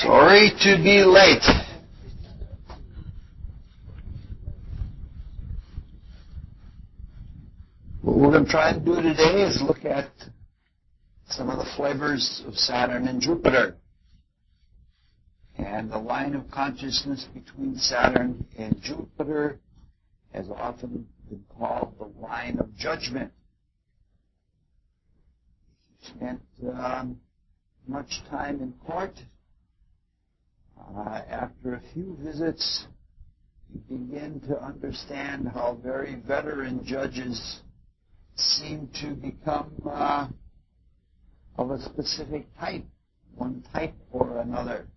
Sorry to be late. What we're going to try and do today is look at some of the flavors of Saturn and Jupiter. And the line of consciousness between Saturn and Jupiter has often been called the line of judgment. He spent much time in court. After a few visits, you begin to understand how very veteran judges seem to become of a specific type, one type or another.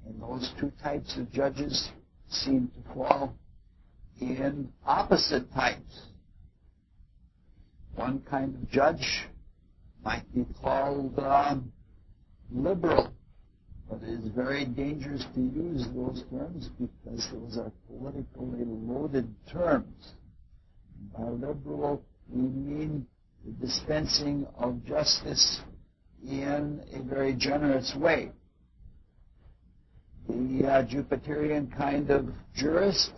And those two types of judges seem to fall in opposite types. One kind of judge might be called liberal, but it is very dangerous to use those terms because those are politically loaded terms. By liberal, we mean the dispensing of justice in a very generous way. The Jupiterian kind of jurist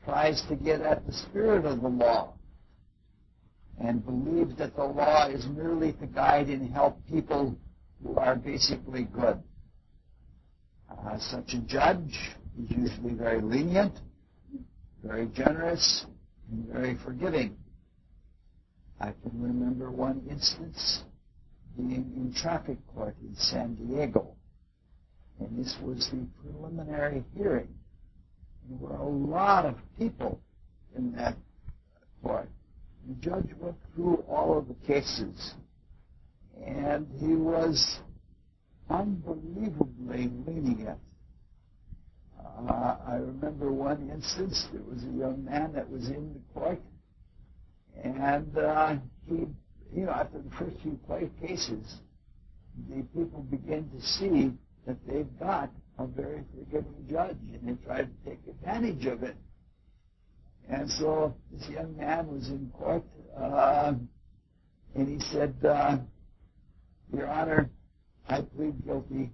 tries to get at the spirit of the law and believes that the law is merely to guide and help people who are basically good. Such a judge is usually very lenient, very generous, and very forgiving. I can remember one instance being in traffic court in San Diego, and this was the preliminary hearing. There were a lot of people in that court. The judge went through all of the cases, and he was unbelievably lenient. I remember one instance, there was a young man that was in the court, and after the first few cases, the people begin to see that they've got a very forgiving judge, and they try to take advantage of it. And so this young man was in court, and he said, Your Honor, I plead guilty.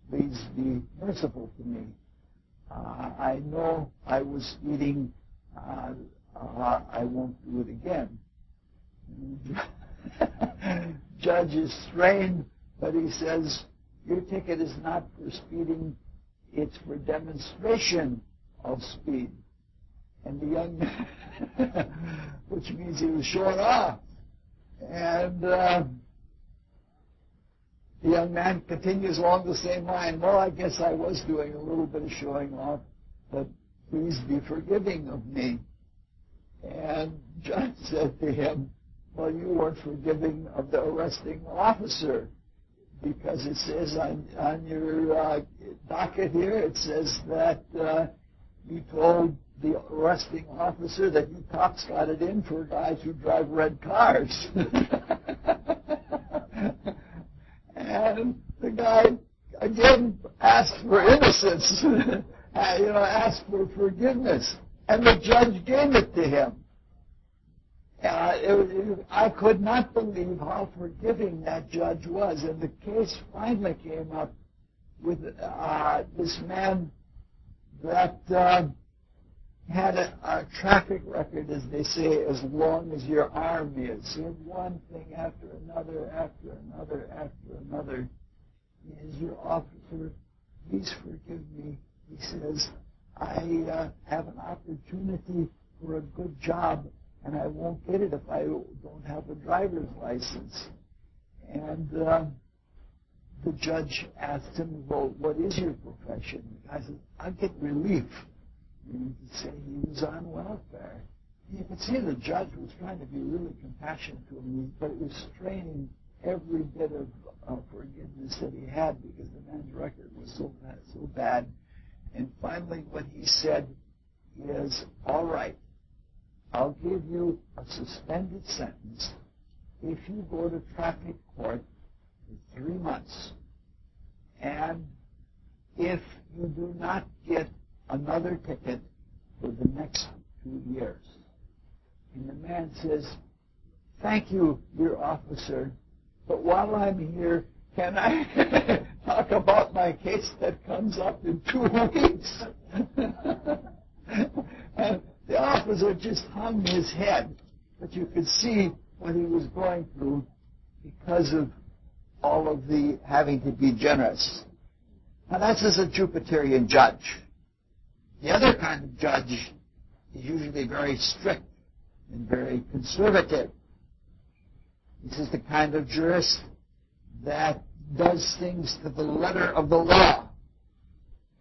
Please be merciful to me. I know I was speeding. I won't do it again. Judge is strained, but he says, your ticket is not for speeding, it's for demonstration of speed. And the young man, which means he was showing off. And the young man continues along the same line. Well, I guess I was doing a little bit of showing off, but please be forgiving of me. And Judge said to him, well, you weren't forgiving of the arresting officer, because it says on your docket here, it says that you told the arresting officer that you cops got it in for guys who drive red cars. And the guy, again, asked for innocence, asked for forgiveness. And the judge gave it to him. I could not believe how forgiving that judge was. And the case finally came up with this man that had a traffic record, as they say, as long as your arm is. He had one thing after another, after another, after another. He says, your officer, please forgive me. He says, I have an opportunity for a good job, and I won't get it if I don't have a driver's license. And the judge asked him, well, what is your profession? The guy said, I get relief. And he said he was on welfare. You could see the judge was trying to be really compassionate to him, but it was straining every bit of forgiveness that he had because the man's record was so bad. And finally what he said is, all right, I'll give you a suspended sentence if you go to traffic court for 3 months. And if you do not get another ticket for the next 2 years. And the man says, thank you, your officer, but while I'm here, how talk about my case that comes up in 2 weeks. And the officer just hung his head, but you could see what he was going through because of all of the having to be generous. Now that's as a Jupiterian judge. The other kind of judge is usually very strict and very conservative. This is the kind of jurist that does things to the letter of the law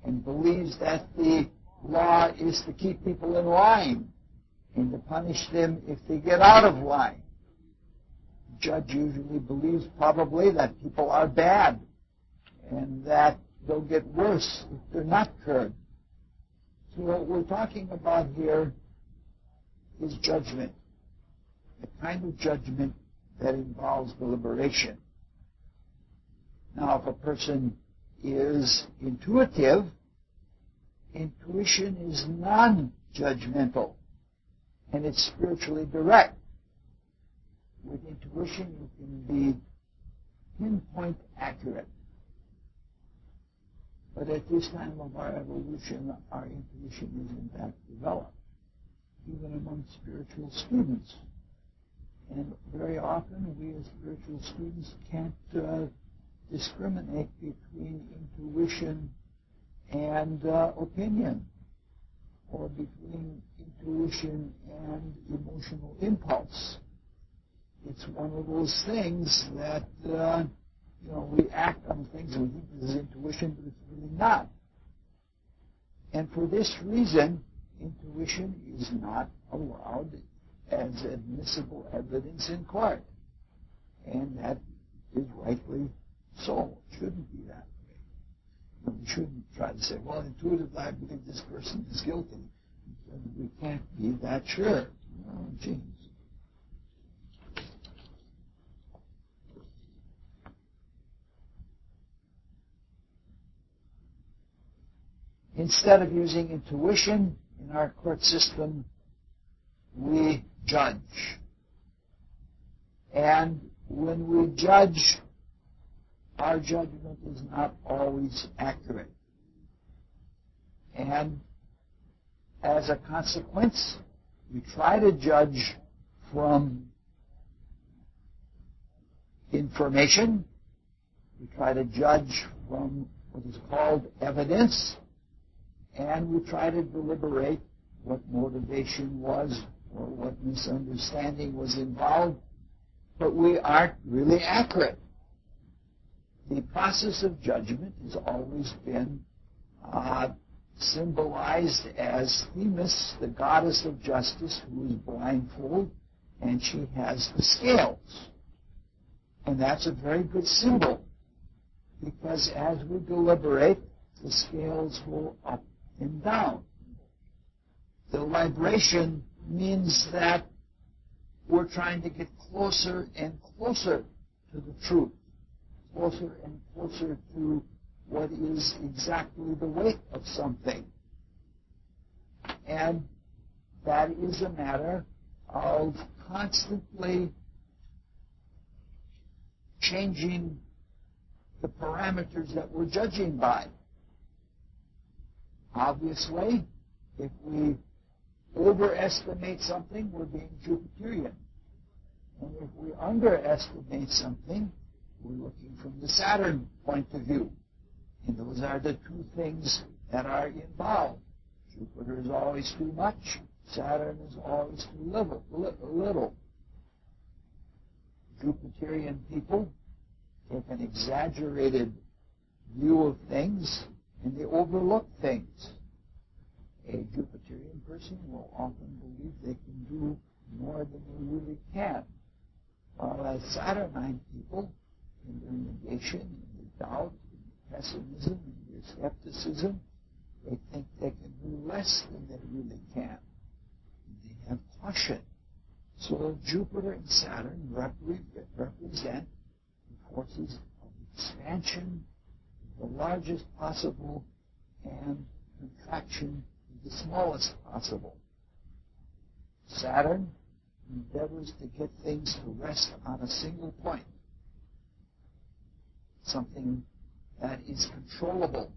and believes that the law is to keep people in line and to punish them if they get out of line. The judge usually believes probably that people are bad and that they'll get worse if they're not curbed. So what we're talking about here is judgment, the kind of judgment that involves deliberation. Now, if a person is intuitive, intuition is non-judgmental, and it's spiritually direct. With intuition, you can be pinpoint accurate. But at this time of our evolution, our intuition is in fact developed, even among spiritual students. And very often, we as spiritual students can't discriminate between intuition and opinion, or between intuition and emotional impulse. It's one of those things that, we act on things and we think this is intuition, but it's really not. And for this reason, intuition is not allowed as admissible evidence in court. And that is rightly so. It shouldn't be that way. We shouldn't try to say, well, intuitively I believe this person is guilty. We can't be that sure. Oh, geez. Instead of using intuition in our court system, we judge. And when we judge, our judgment is not always accurate. And as a consequence, we try to judge from information. We try to judge from what is called evidence. And we try to deliberate what motivation was or what misunderstanding was involved, but we aren't really accurate. The process of judgment has always been symbolized as Themis, the goddess of justice, who is blindfolded, and she has the scales. And that's a very good symbol, because as we deliberate, the scales go up and down. The libration means that we're trying to get closer and closer to the truth, closer and closer to what is exactly the weight of something. And that is a matter of constantly changing the parameters that we're judging by. Obviously, if we overestimate something, we're being Jupiterian. And if we underestimate something, we're looking from the Saturn point of view. And those are the two things that are involved. Jupiter is always too much. Saturn is always too little. Jupiterian people take an exaggerated view of things, and they overlook things. A Jupiterian person will often believe they can do more than they really can. While as Saturnine people, in their negation, in their doubt, in their pessimism, in their skepticism, they think they can do less than they really can. And they have caution. So Jupiter and Saturn represent the forces of expansion, the largest possible, and contraction, the smallest possible. Saturn endeavors to get things to rest on a single point, something that is controllable,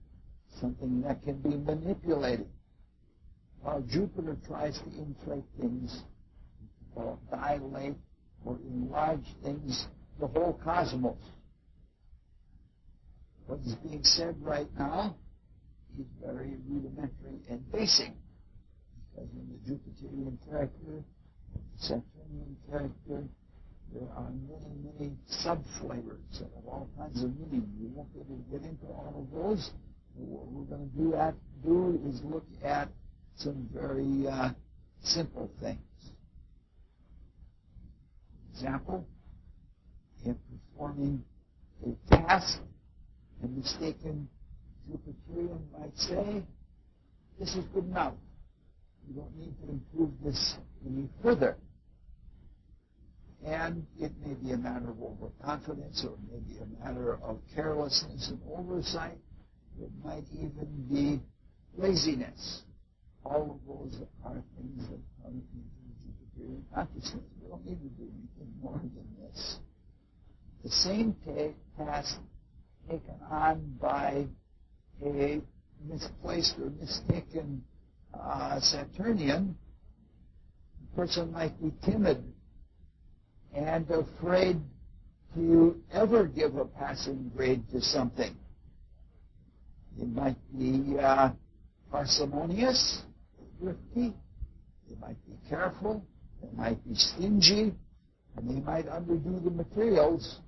something that can be manipulated. While Jupiter tries to inflate things, or dilate, or enlarge things, the whole cosmos. What is being said right now is very rudimentary and basic, because in the Jupiterian character, Saturnian character, there are many, many sub-flavors that have all kinds of meaning. We won't be able to get into all of those. What we're going to do is look at some very simple things. For example, in performing a task, a mistaken Jupiterian might say, this is good enough. You don't need to improve this any further. And it may be a matter of overconfidence, or it may be a matter of carelessness and oversight. It might even be laziness. All of those are things that come into the Jupiterian consciousness. We don't need to do anything more than this. The same task taken on by a misplaced or mistaken Saturnian, the person might be timid and afraid to ever give a passing grade to something. They might be parsimonious, thrifty, they might be careful, they might be stingy, and they might underdo the materials,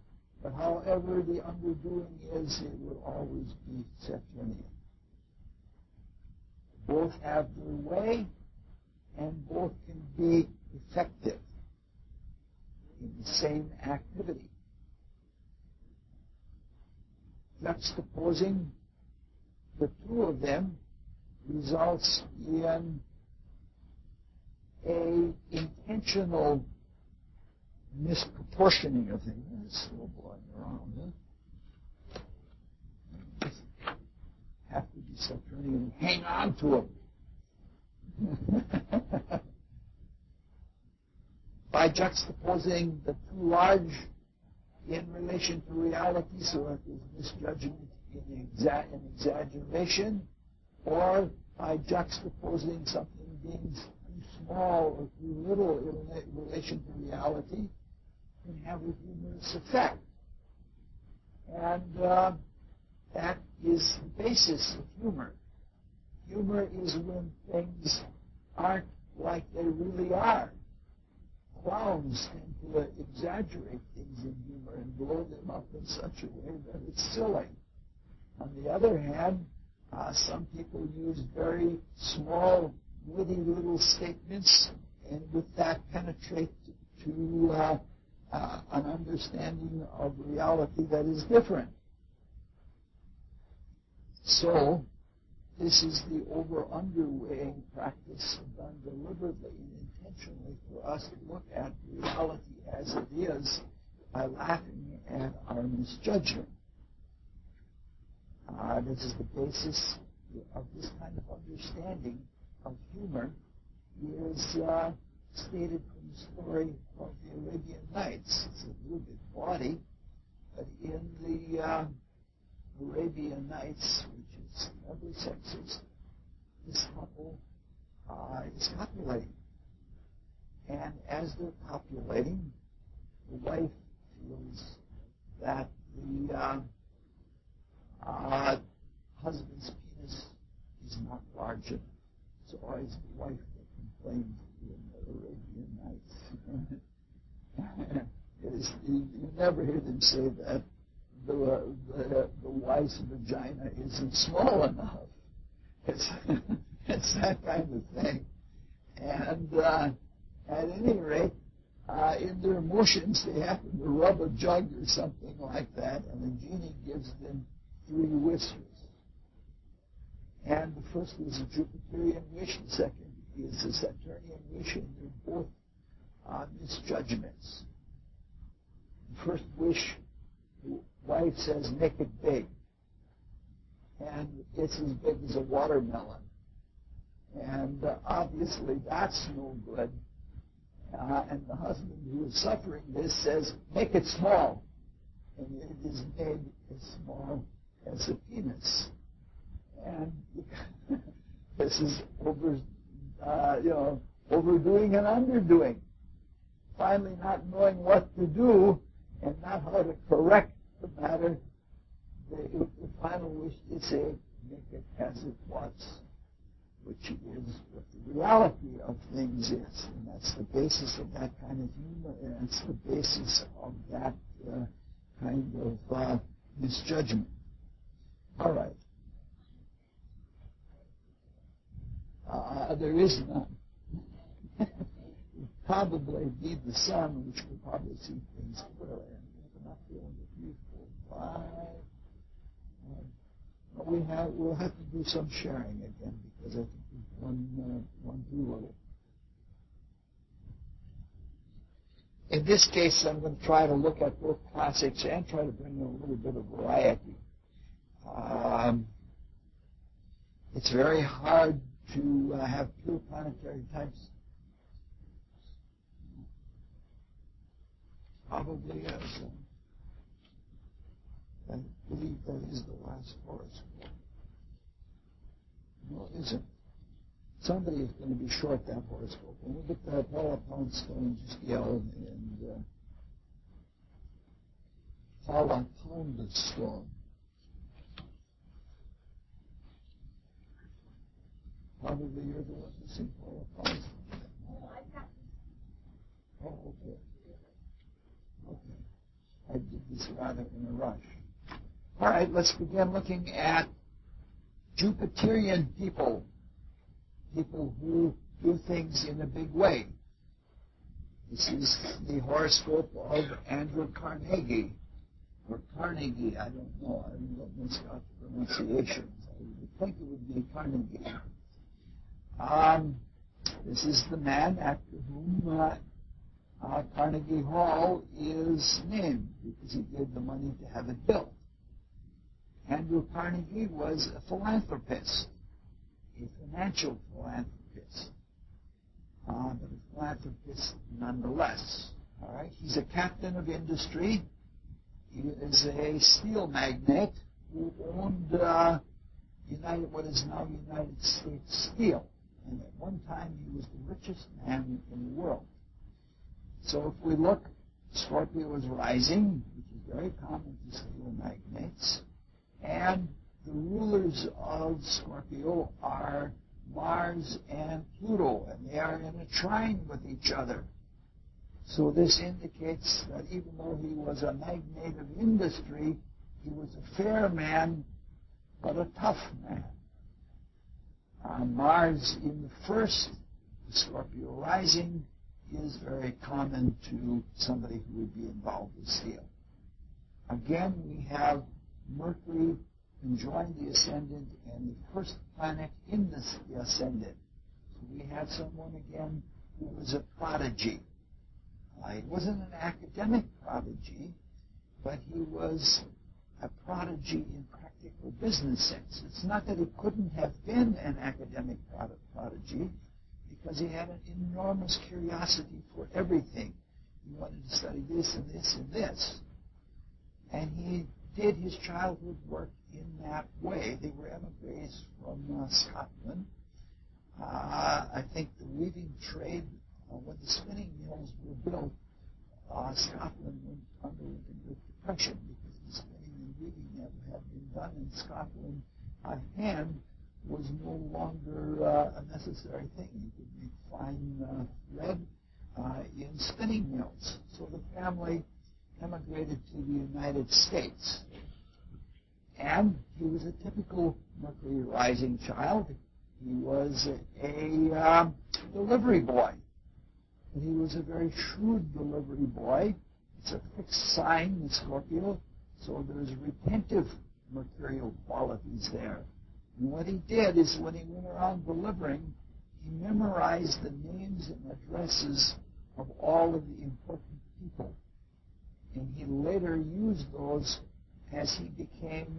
but however the underdoing is, it will always be Saturnian. Both have their way, and both can be effective in the same activity. Juxtaposing the two of them results in a intentional misproportioning of things. It's still blowing around, huh? Have to be Saturnian and hang on to them. By juxtaposing the two large in relation to reality, so that there's misjudgment in exaggeration, or by juxtaposing something being too small or too little in relation to reality, can have a humorous effect. And that is the basis of humor. Humor is when things aren't like they really are. Clowns tend to exaggerate things in humor and blow them up in such a way that it's silly. On the other hand, some people use very small, witty little statements, and with that penetrate to an understanding of reality that is different. So, this is the over-under weighing practice done deliberately and intentionally for us to look at reality as it is by laughing at our misjudgment. This is the basis of this kind of understanding of humor is stated from the story of the Arabian Nights. It's a little bit bawdy, but in the Arabian Nights, which is never sexist, this couple is copulating. And as they're copulating, the wife feels that the husband's penis is not large enough. It's always the wife that complains in the Arabian Nights. You never hear them say that the wife's vagina isn't small enough. It's that kind of thing. And at any rate, in their motions, they happen to rub a jug or something like that, and the genie gives them 3 whiskers. And the first is a Jupiterian wish, the second is a Saturnian wish, and they're both misjudgments. The first wish, the wife says, make it big. And it's as big as a watermelon. And obviously that's no good. And the husband who is suffering this says, make it small. And it is made as small as a penis. And this is overdoing and underdoing. Finally, not knowing what to do and not how to correct the matter, the final wish is say, make it as it was, which is what the reality of things is. And that's the basis of that kind of humor, and that's the basis of that kind of misjudgment. All right. There is none. Probably be the sun, which could probably see things clearly. And not feeling the 3, 4, 5. We'll have to do some sharing again because I think we've run through a little. In this case, I'm going to try to look at both classics and try to bring in a little bit of variety. It's very hard to have pure planetary types. Probably is. I believe that is the last horoscope. No, it isn't. Somebody is going to be short that horoscope. When we get that Polypound stone, just yell and Polypound the stone. Probably you're the one to sing Polypound. Oh, okay. I did this rather in a rush. All right, let's begin looking at Jupiterian people who do things in a big way. This is the horoscope of Andrew Carnegie, or Carnegie, I don't know. I don't know Scott's pronunciations. I would think it would be Carnegie. This is the man after whom Carnegie Hall is named because he gave the money to have it built. Andrew Carnegie was a philanthropist, a financial philanthropist, but a philanthropist nonetheless. All right, he's a captain of industry. He is a steel magnate who owned what is now United States Steel, and at one time he was the richest man in the world. So if we look, Scorpio is rising, which is very common to steel magnates, and the rulers of Scorpio are Mars and Pluto, and they are in a trine with each other. So this indicates that even though he was a magnate of industry, he was a fair man, but a tough man. Mars in the first, Scorpio rising, is very common to somebody who would be involved with steel. Again, we have Mercury enjoying the ascendant and the first planet in the ascendant. So we have someone again who was a prodigy. He wasn't an academic prodigy, but he was a prodigy in practical business sense. It's not that he couldn't have been an academic prodigy, because he had an enormous curiosity for everything. He wanted to study this and this and this. And he did his childhood work in that way. They were emigres from Scotland. I think the weaving trade, when the spinning mills were built, Scotland went under the Great Depression because the spinning and weaving that had been done in Scotland by hand was no longer a necessary thing. You could make fine thread in spinning mills. So the family emigrated to the United States. And he was a typical Mercury rising child. He was a delivery boy. But he was a very shrewd delivery boy. It's a fixed sign, the Scorpio, so there's retentive mercurial qualities there. And what he did is when he went around delivering, he memorized the names and addresses of all of the important people. And he later used those as he became,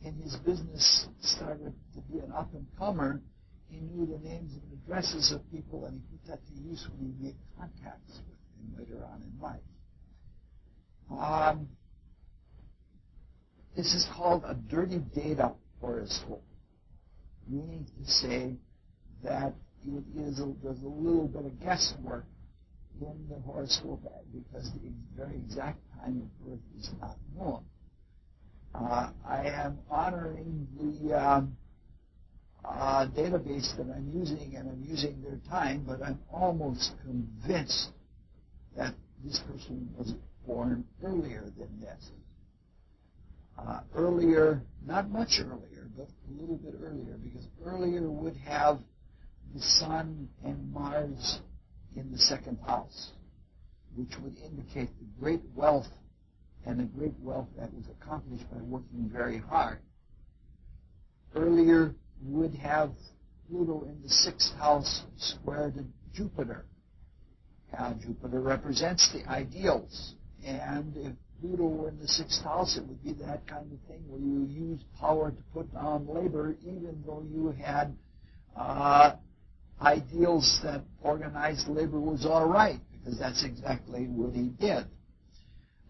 in his business, started to be an up-and-comer. He knew the names and addresses of people, and he put that to use when he made contacts with them later on in life. This is called a dirty data horoscope, meaning to say that there's a little bit of guesswork in the horoscope because the very exact time of birth is not known. I am honoring the database that I'm using, and I'm using their time, but I'm almost convinced that this person was born earlier than this. Earlier, not much earlier, but a little bit earlier, because earlier would have the Sun and Mars in the second house, which would indicate the great wealth, and the great wealth that was accomplished by working very hard. Earlier would have Pluto in the sixth house square to Jupiter. Jupiter represents the ideals, and if Pluto were in the sixth house, it would be that kind of thing where you use power to put down labor, even though you had ideals that organized labor was all right, because that's exactly what he did.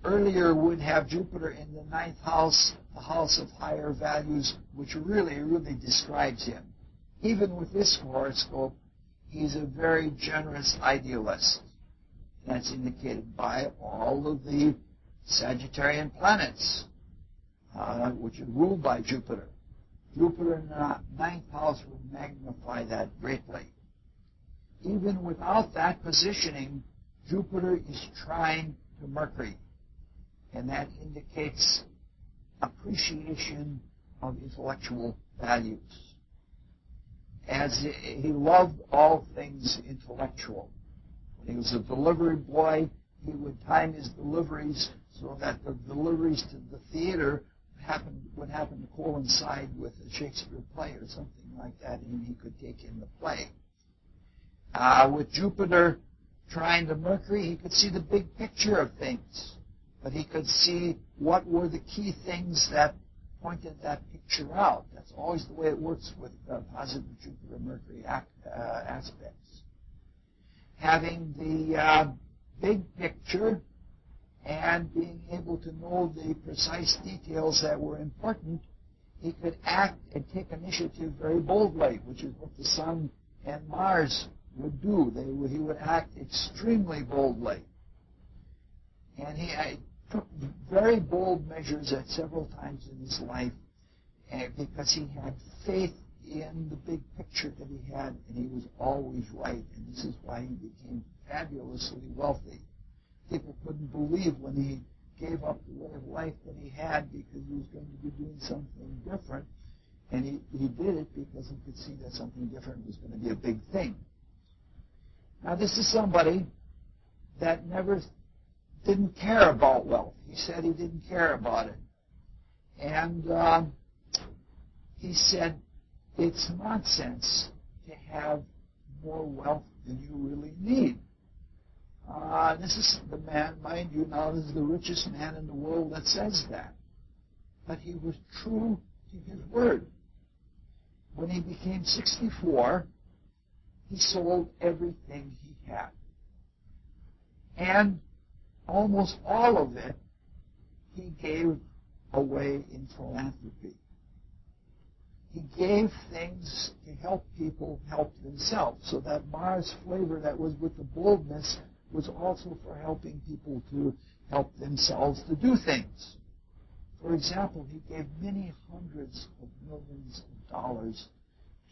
Earlier would have Jupiter in the ninth house, the house of higher values, which really describes him. Even with this horoscope, he's a very generous idealist. That's indicated by all of the Sagittarian planets, which are ruled by Jupiter. Jupiter in the ninth house would magnify that greatly. Even without that positioning, Jupiter is trine to Mercury, and that indicates appreciation of intellectual values. As he loved all things intellectual. When he was a delivery boy, he would time his deliveries so that the deliveries to the theater would happen to coincide with a Shakespeare play or something like that, and he could take in the play. With Jupiter trine to Mercury, he could see the big picture of things, but he could see what were the key things that pointed that picture out. That's always the way it works with positive Jupiter-Mercury aspects. Having the big picture and being able to know the precise details that were important, he could act and take initiative very boldly, which is what the Sun and Mars would do. He would act extremely boldly. And he took very bold measures at several times in his life because he had faith in the big picture that he had, and he was always right. And this is why he became fabulously wealthy. People couldn't believe when he gave up the way of life that he had because he was going to be doing something different. And he did it because he could see that something different was going to be a big thing. Now, this is somebody that didn't care about wealth. He said he didn't care about it. And he said, it's nonsense to have more wealth than you really need. This is the man, mind you, now this is the richest man in the world that says that. But he was true to his word. When he became 64, he sold everything he had. And almost all of it he gave away in philanthropy. He gave things to help people help themselves. So that Mars flavor that was with the boldness was also for helping people to help themselves to do things. For example, he gave many hundreds of millions of dollars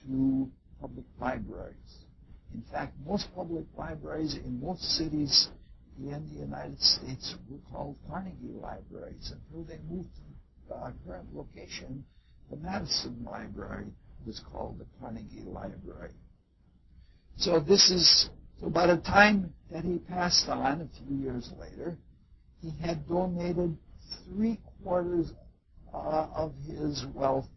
to public libraries. In fact, most public libraries in most cities in the United States were called Carnegie Libraries. Until they moved to our current location, the Madison Library was called the Carnegie Library. So by the time that he passed on, a few years later, he had donated 3/4 of his wealth.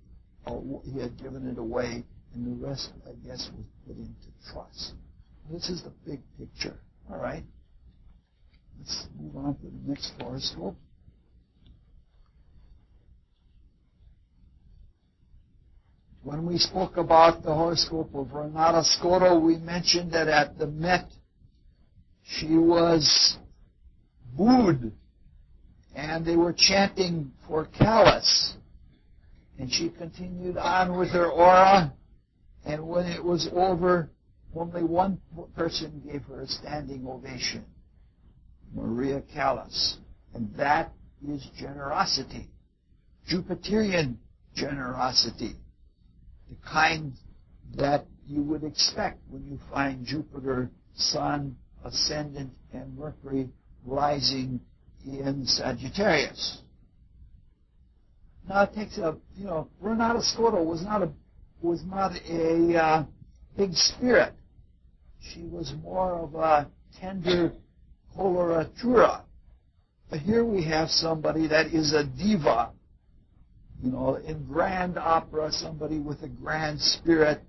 He had given it away, and the rest, I guess, was put into trust. This is the big picture. All right? Let's move on to the next horoscope. When we spoke about the horoscope of Renata Scotto, we mentioned that at the Met, she was booed and they were chanting for Callis. And she continued on with her aura, and when it was over, only one person gave her a standing ovation, Maria Callas. And that is generosity, Jupiterian generosity, the kind that you would expect when you find Jupiter, Sun, Ascendant, and Mercury rising in Sagittarius. Now it takes Renata Scoto was not a big spirit. She was more of a tender coloratura. But here we have somebody that is a diva. In grand opera, somebody with a grand spirit,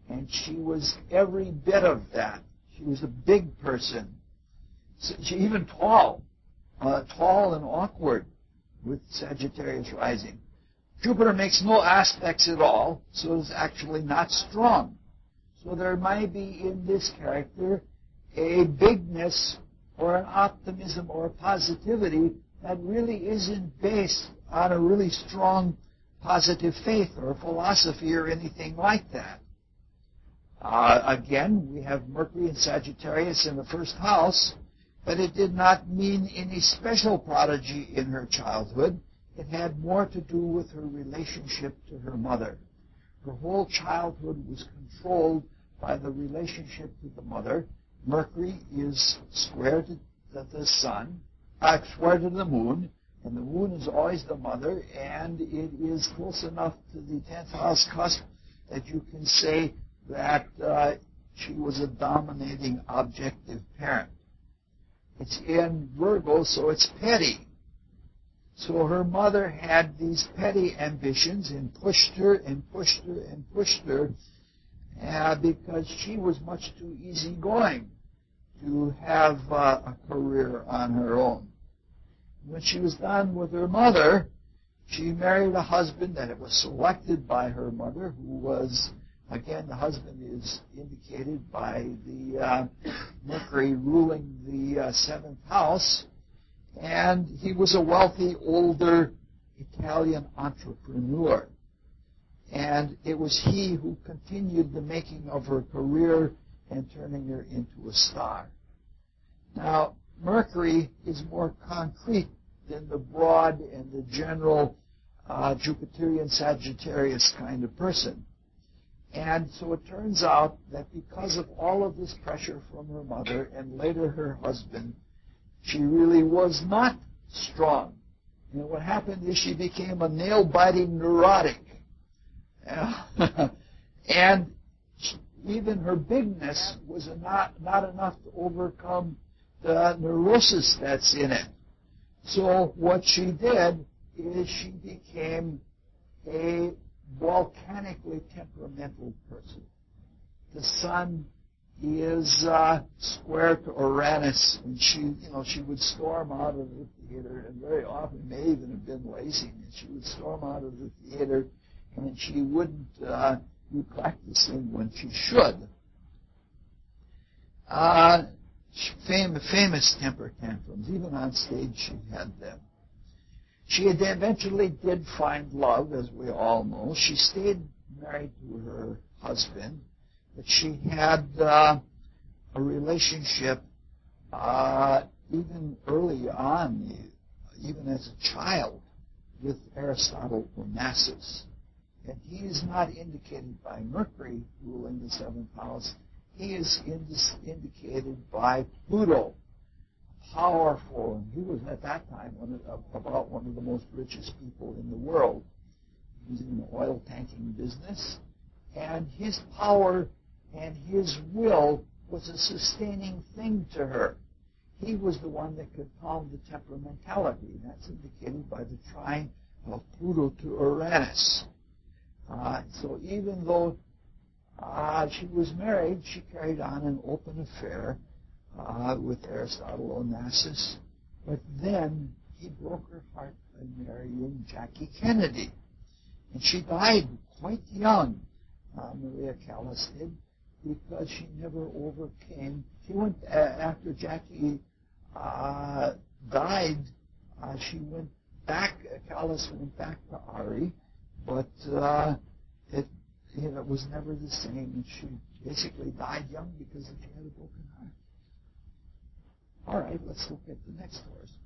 and she was every bit of that. She was a big person. She even tall and awkward with Sagittarius rising. Jupiter makes no aspects at all, so it's actually not strong. So there might be in this character a bigness or an optimism or a positivity that really isn't based on a really strong positive faith or philosophy or anything like that. Again, we have Mercury and Sagittarius in the first house, but it did not mean any special prodigy in her childhood. It had more to do with her relationship to her mother. Her whole childhood was controlled by the relationship to the mother. Mercury is square to the sun, square to the moon, and the moon is always the mother, and it is close enough to the 10th house cusp that you can say that she was a dominating objective parent. It's in Virgo, so it's petty. So her mother had these petty ambitions and pushed her and pushed her and pushed her because she was much too easygoing to have a career on her own. When she was done with her mother, she married a husband that was selected by her mother, who was, again, the husband is indicated by the Mercury ruling the 7th house, and he was a wealthy, older Italian entrepreneur. And it was he who continued the making of her career and turning her into a star. Now, Mercury is more concrete than the broad and the general Jupiterian Sagittarius kind of person. And so it turns out that because of all of this pressure from her mother and later her husband, she really was not strong. And what happened is she became a nail-biting neurotic. And even her bigness was not enough to overcome the neurosis that's in it. So what she did is she became a volcanically temperamental person. The sun is square to Uranus, and she would storm out of the theater, and very often may even have been lazy, and she would storm out of the theater, and she wouldn't be practicing when she should. Famous temper tantrums, even on stage she had them. She eventually did find love, as we all know. She stayed married to her husband, but she had a relationship even early on, even as a child, with Aristotle Onassis. And he is not indicated by Mercury ruling the 7th house. He is indicated by Pluto, powerful, and he was at that time about one of the most richest people in the world. He was in the oil tanking business, and his power and his will was a sustaining thing to her. He was the one that could calm the temperamentality, and that's indicated by the trine of Pluto to Uranus. So even though she was married, she carried on an open affair with Aristotle Onassis, but then he broke her heart by marrying Jackie Kennedy. And she died quite young, Maria Callas did, because she never overcame. She went, after Jackie died, She went back, Callis went back to Ari, but it was never the same, and she basically died young because she had a broken heart. All right, let's look at the next horoscope.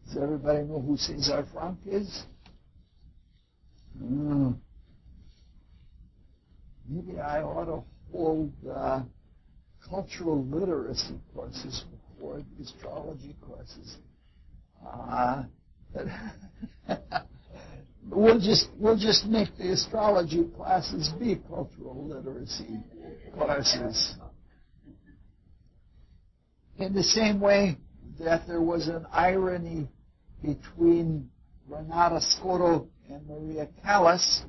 Does everybody know who César Franck is? Maybe I ought to hold cultural literacy courses before the astrology courses. We'll just make the astrology classes be cultural literacy courses. In the same way that there was an irony between Renata Scotto and Maria Callas,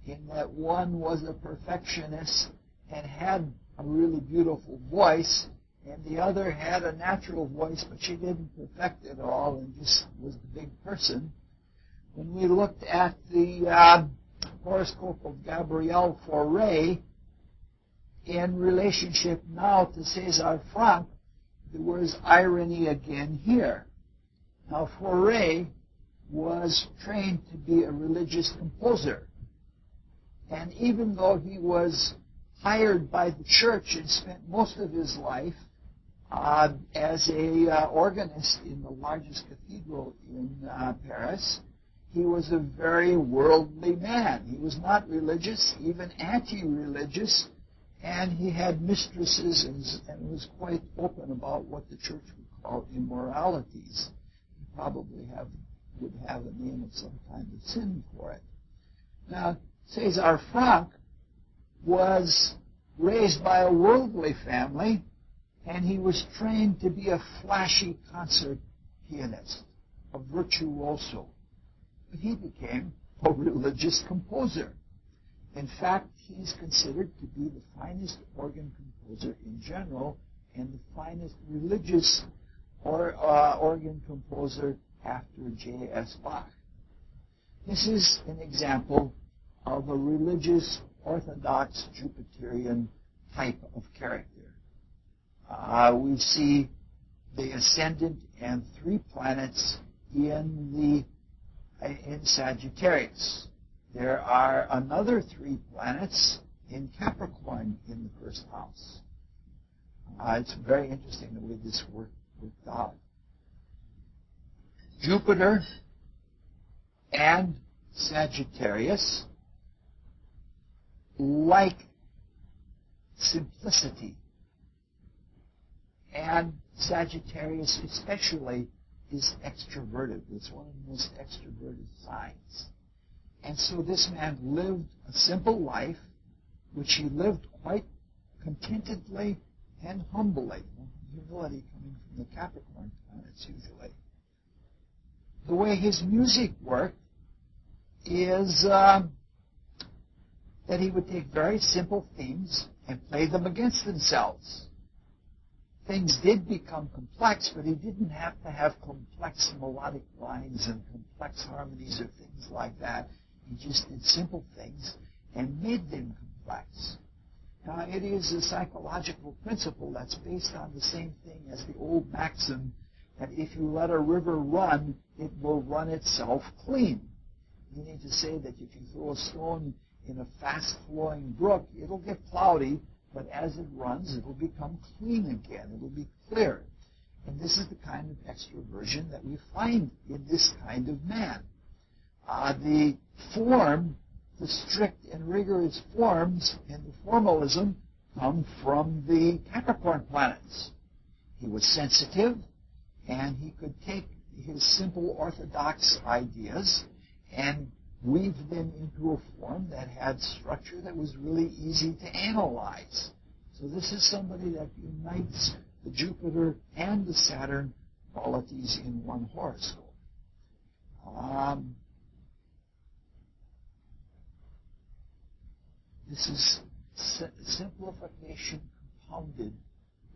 in that one was a perfectionist and had a really beautiful voice, and the other had a natural voice, but she didn't perfect it all and just was the big person. When we looked at the horoscope of Gabrielle Fauré in relationship now to César Franck, there was irony again here. Now, Fauré was trained to be a religious composer. And even though he was hired by the church and spent most of his life as a organist in the largest cathedral in Paris, he was a very worldly man. He was not religious, even anti-religious, and he had mistresses and was quite open about what the church would call immoralities. He probably would have a name of some kind of sin for it. Now, César Franck was raised by a worldly family, and he was trained to be a flashy concert pianist, a virtuoso. But he became a religious composer. In fact, he's considered to be the finest organ composer in general and the finest religious organ composer after J.S. Bach. This is an example of a religious, orthodox, Jupiterian type of character. We see the ascendant and 3 planets in Sagittarius. There are another 3 planets in Capricorn in the first house. It's very interesting the way this worked out. Jupiter and Sagittarius like simplicity. And Sagittarius especially is extroverted. It's one of the most extroverted signs. And so this man lived a simple life, which he lived quite contentedly and humbly. Humility coming from the Capricorn planets usually. The way his music worked is that he would take very simple themes and play them against themselves. Things did become complex, but he didn't have to have complex melodic lines and complex harmonies or things like that. He just did simple things and made them complex. Now, it is a psychological principle that's based on the same thing as the old maxim that if you let a river run, it will run itself clean. Meaning to say that if you throw a stone in a fast-flowing brook, it'll get cloudy, but as it runs, it'll become clean again. It'll be clear. And this is the kind of extroversion that we find in this kind of man. The form, the strict and rigorous forms and the formalism come from the Capricorn planets. He was sensitive, and he could take his simple orthodox ideas and weave them into a form that had structure that was really easy to analyze. So this is somebody that unites the Jupiter and the Saturn qualities in one horoscope. This is simplification compounded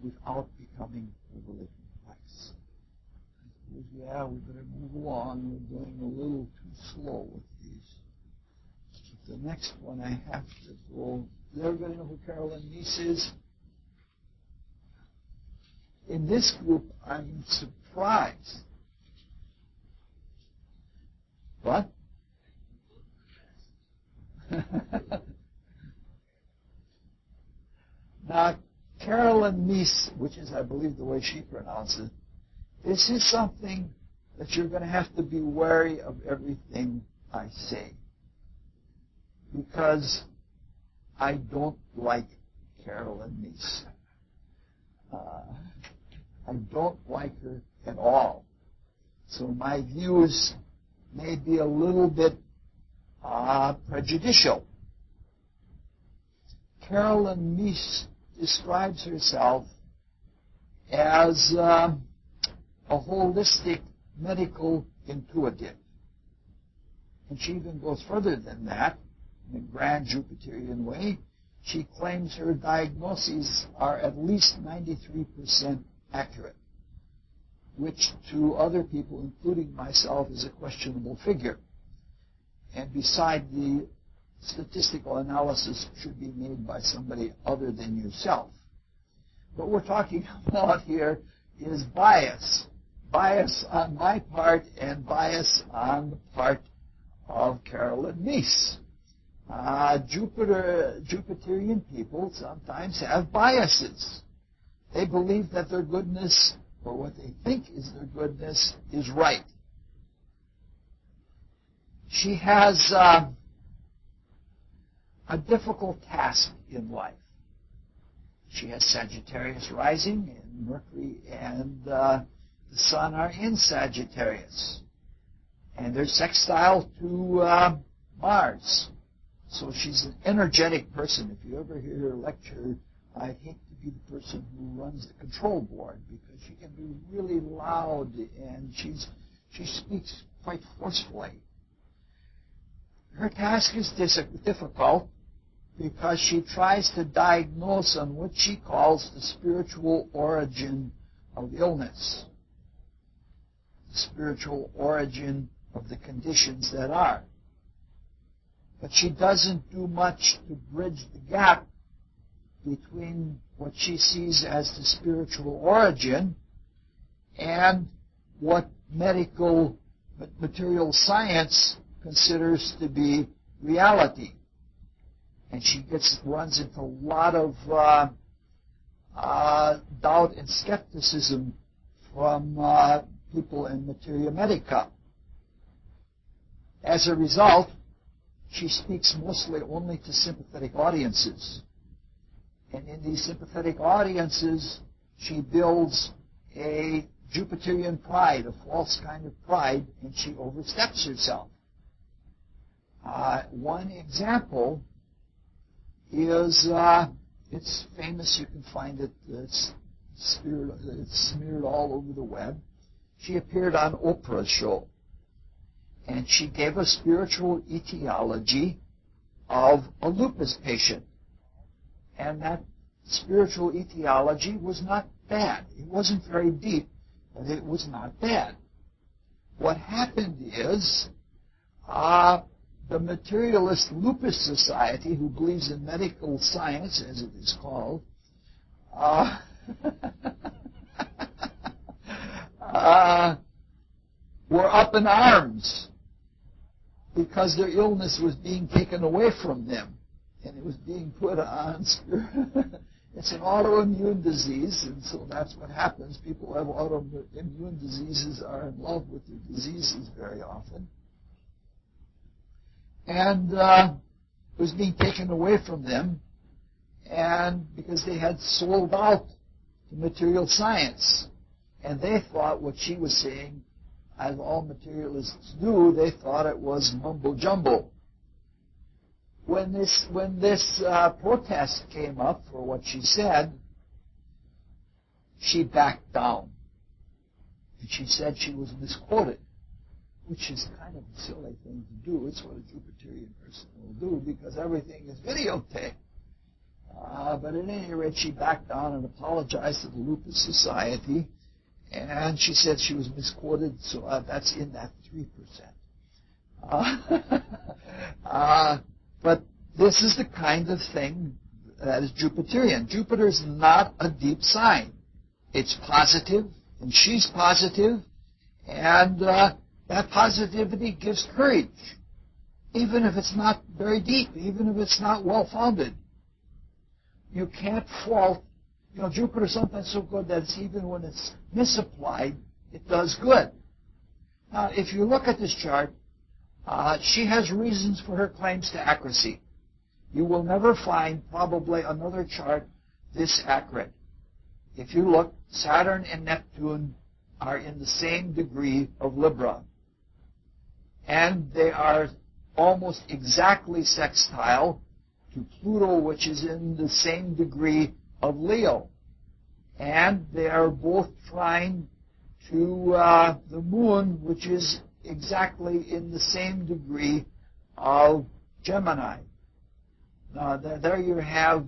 without becoming overly complex. Yeah, we better move along. We're going a little too slow with these. But the next one I have to go. Does everybody know who Carolyn Meese is? in this group, I'm surprised. What? Now, Carolyn Meese, which is, I believe, the way she pronounces it, this is something that you're going to have to be wary of everything I say. Because I don't like Carolyn Meese. I don't like her at all. So my views may be a little bit prejudicial. Carolyn Meese describes herself as a holistic medical intuitive. And she even goes further than that, in a grand Jupiterian way. She claims her diagnoses are at least 93% accurate, which to other people, including myself, is a questionable figure. And beside, the statistical analysis should be made by somebody other than yourself. What we're talking about here is bias. Bias on my part and bias on the part of Carolyn Meese. Jupiterian people sometimes have biases. They believe that their goodness, or what they think is their goodness, is right. She has a difficult task in life. She has Sagittarius rising, and Mercury and the Sun are in Sagittarius. And they're sextile to Mars. So she's an energetic person. If you ever hear her lecture, I'd hate to be the person who runs the control board, because she can be really loud and she speaks quite forcefully. Her task is difficult because she tries to diagnose on what she calls the spiritual origin of illness, the spiritual origin of the conditions that are. But she doesn't do much to bridge the gap between what she sees as the spiritual origin and what medical material science considers to be reality. And she runs into a lot of doubt and skepticism from people in materia medica. As a result, she speaks mostly only to sympathetic audiences. And in these sympathetic audiences, she builds a Jupiterian pride, a false kind of pride, and she oversteps herself. One example is, it's famous, you can find it, it's smeared all over the web. She appeared on Oprah's show, and she gave a spiritual etiology of a lupus patient. And that spiritual etiology was not bad. It wasn't very deep, but it was not bad. What happened is, the Materialist Lupus Society, who believes in medical science, as it is called, were up in arms because their illness was being taken away from them, and it was being put on. It's an autoimmune disease, and so that's what happens. People who have autoimmune diseases are in love with their diseases very often. And it was being taken away from them, and because they had sold out to material science. And they thought what she was saying, as all materialists do, they thought it was mumbo-jumbo. When this protest came up for what she said, she backed down. And she said she was misquoted, which is kind of a silly thing to do. It's what a Jupiterian person will do, because everything is videotaped. But at any rate, she backed down and apologized to the Lupus Society, and she said she was misquoted, so that's in that 3%. But this is the kind of thing that is Jupiterian. Jupiter's not a deep sign. It's positive, and she's positive, and that positivity gives courage, even if it's not very deep, even if it's not well-founded. You can't fault, Jupiter is sometimes so good that it's even when it's misapplied, it does good. Now, if you look at this chart, she has reasons for her claims to accuracy. You will never find probably another chart this accurate. If you look, Saturn and Neptune are in the same degree of Libra. And they are almost exactly sextile to Pluto, which is in the same degree of Leo. And they are both trine to the Moon, which is exactly in the same degree of Gemini. Now, there you have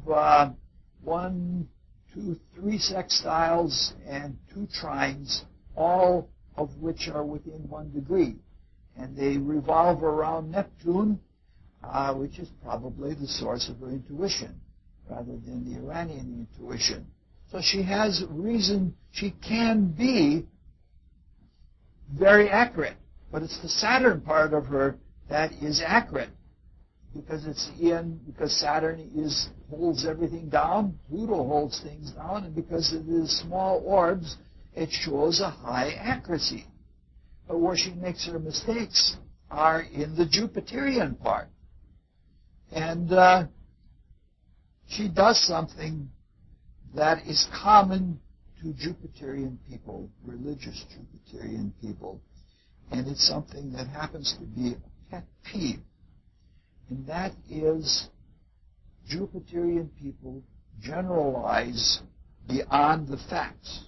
1, 2, 3 sextiles and 2 trines, all of which are within 1 degree. And they revolve around Neptune, which is probably the source of her intuition, rather than the Iranian intuition. So she has reason, she can be very accurate. But it's the Saturn part of her that is accurate, because Saturn holds everything down, Pluto holds things down, and because it is small orbs, it shows a high accuracy. But where she makes her mistakes are in the Jupiterian part. And she does something that is common to Jupiterian people, religious Jupiterian people. And it's something that happens to be a pet peeve. And that is Jupiterian people generalize beyond the facts.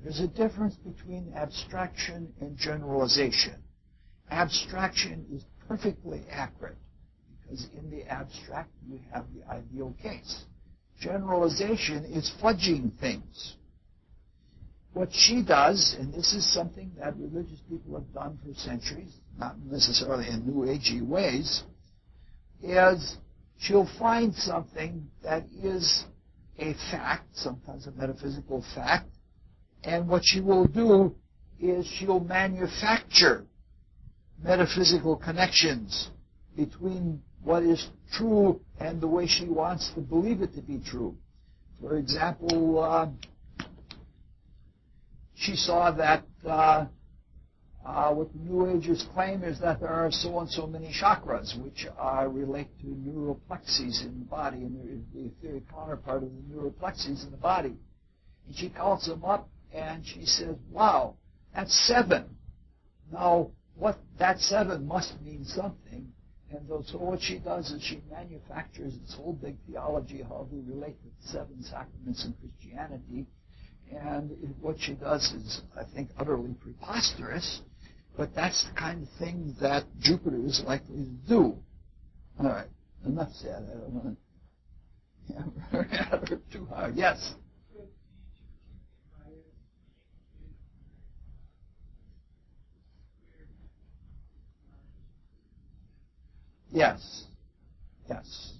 There's a difference between abstraction and generalization. Abstraction is perfectly accurate because in the abstract you have the ideal case. Generalization is fudging things. What she does, and this is something that religious people have done for centuries, not necessarily in New Agey ways, is she'll find something that is a fact, sometimes a metaphysical fact, and what she will do is she'll manufacture metaphysical connections between what is true and the way she wants to believe it to be true. For example, she saw that what the New Agers claim is that there are so and so many chakras, which relate to neuroplexes in the body, and the etheric counterpart of the neuroplexes in the body. And she counts them up, and she says, wow, that's 7. Now, that 7 must mean something. And so what she does is she manufactures this whole big theology of how they relate to the 7 sacraments in Christianity. And what she does is, I think, utterly preposterous, but that's the kind of thing that Jupiter is likely to do. All right, enough said. I don't want to hammer at her too hard. Yes? Yes. Yes.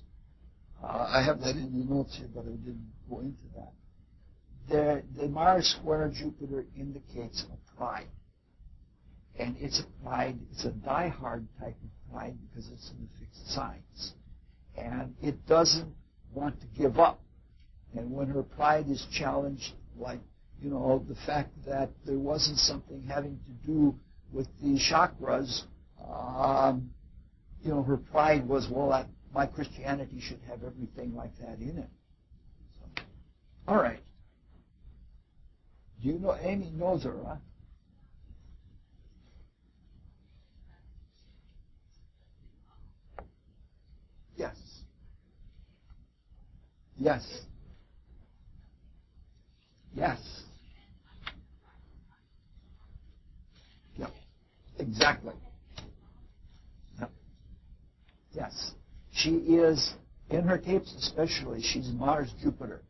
I have that in the notes here, but I didn't go into that. The Mars square Jupiter indicates a pride. And it's a pride, it's a die-hard type of pride because it's in the fixed signs. And it doesn't want to give up. And when her pride is challenged, like, the fact that there wasn't something having to do with the chakras, her pride was, well, my Christianity should have everything like that in it. So, all right. Do you know Amy knows her, huh? Yes. Yes. Yes. Yep. Exactly. Yep. Yes. She is, in her tapes especially, she's Mars-Jupiter.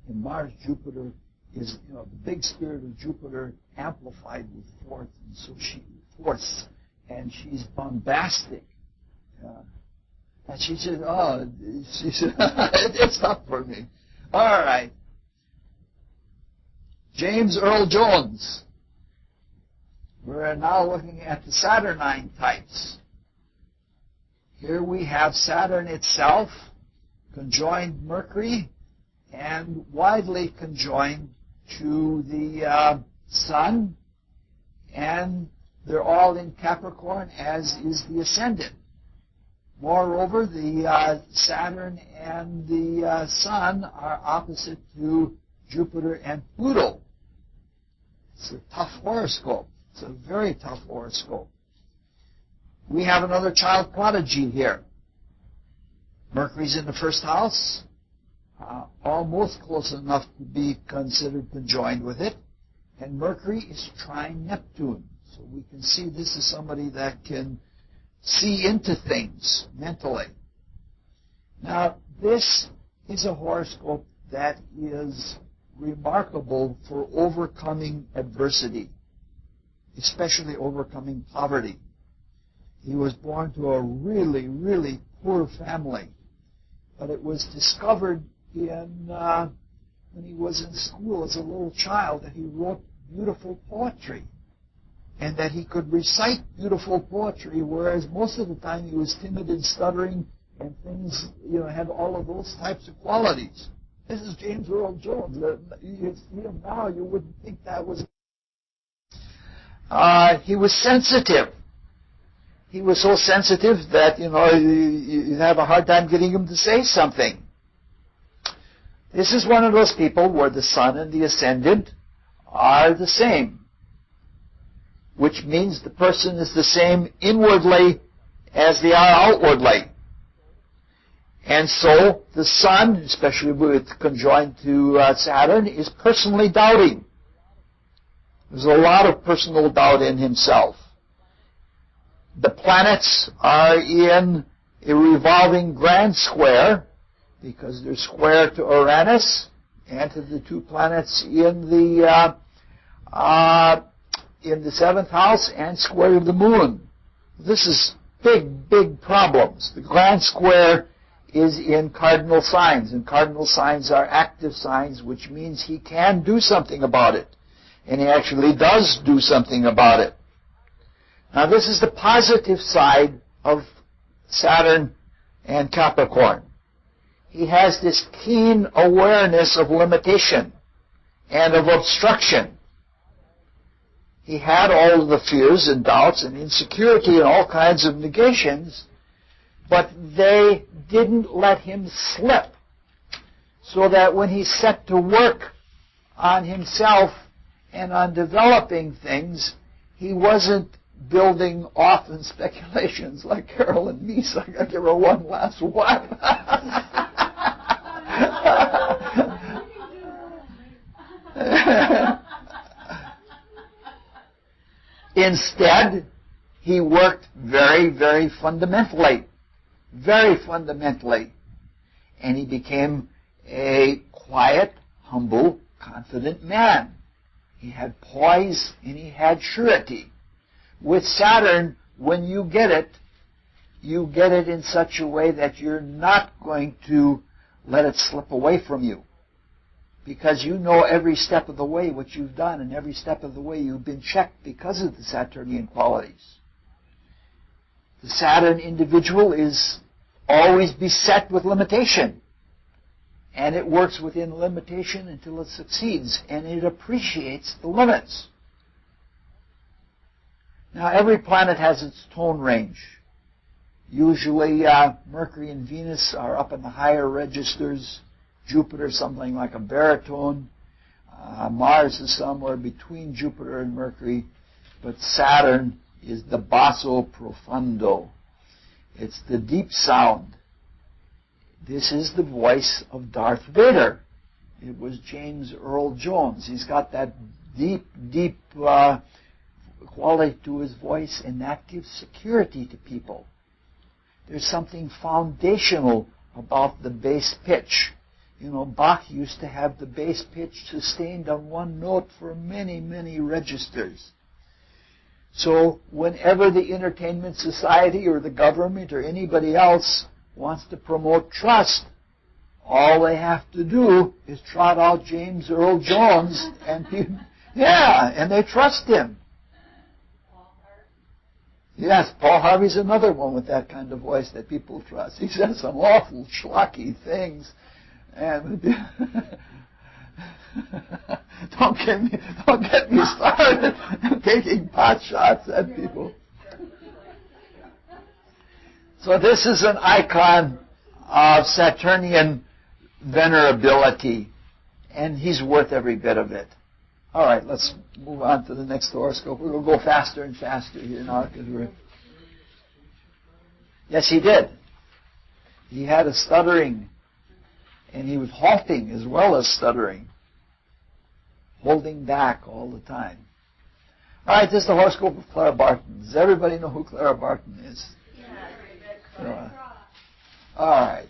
And Mars-Jupiter is, the big spirit of Jupiter amplified with force, and she's bombastic. And she said, it's tough for me. All right. James Earl Jones. We're now looking at the Saturnine types. Here we have Saturn itself conjoined Mercury and widely conjoined to the Sun, and they're all in Capricorn, as is the ascendant. Moreover, the Saturn and the Sun are opposite to Jupiter and Pluto. It's a tough horoscope. It's a very tough horoscope. We have another child prodigy here. Mercury's in the first house, almost close enough to be considered conjoined with it, and Mercury is trine Neptune. So we can see this is somebody that can see into things mentally. Now, this is a horoscope that is remarkable for overcoming adversity, especially overcoming poverty. He was born to a really, really poor family, but it was discovered when he was in school as a little child that he wrote beautiful poetry and that he could recite beautiful poetry, whereas most of the time he was timid and stuttering and things, had all of those types of qualities. This is James Earl Jones. You see him now, you wouldn't think that was... He was sensitive. He was so sensitive that, you'd have a hard time getting him to say something. This is one of those people where the Sun and the Ascendant are the same, which means the person is the same inwardly as they are outwardly. And so the Sun, especially with conjoined to Saturn, is personally doubting. There's a lot of personal doubt in himself. The planets are in a revolving grand square because they're square to Uranus and to the two planets in the 7th house and square to the Moon. This is big, big problems. The grand square is in cardinal signs, and cardinal signs are active signs, which means he can do something about it. And he actually does do something about it. Now, this is the positive side of Saturn and Capricorn. He has this keen awareness of limitation and of obstruction. He had all of the fears and doubts and insecurity and all kinds of negations, but they didn't let him slip, so that when he set to work on himself and on developing things, he wasn't building off in speculations like Carol and me, so I got to give her one last wipe. Instead, he worked very, very fundamentally, and he became a quiet, humble, confident man. He had poise and he had surety. With Saturn, when you get it in such a way that you're not going to let it slip away from you. Because you know every step of the way what you've done, and every step of the way you've been checked because of the Saturnian qualities. The Saturn individual is always beset with limitation. And it works within limitation until it succeeds, and it appreciates the limits. Now, every planet has its tone range. Usually, Mercury and Venus are up in the higher registers. Jupiter, something like a baritone. Mars is somewhere between Jupiter and Mercury. But Saturn is the basso profundo. It's the deep sound. This is the voice of Darth Vader. It was James Earl Jones. He's got that deep, deep quality to his voice, and that gives security to people. There's something foundational about the bass pitch. Bach used to have the bass pitch sustained on one note for many, many registers. So whenever the entertainment society or the government or anybody else wants to promote trust, all they have to do is trot out James Earl Jones, and and they trust him. Yes, Paul Harvey's another one with that kind of voice that people trust. He says some awful schlocky things, and don't get me started taking pot shots at people. So this is an icon of Saturnian venerability, and he's worth every bit of it. All right, let's move on to the next horoscope. We're going to go faster and faster here now because we're... Yes, he did. He had a stuttering, and he was halting as well as stuttering, holding back all the time. All right, this is the horoscope of Clara Barton. Does everybody know who Clara Barton is? All right.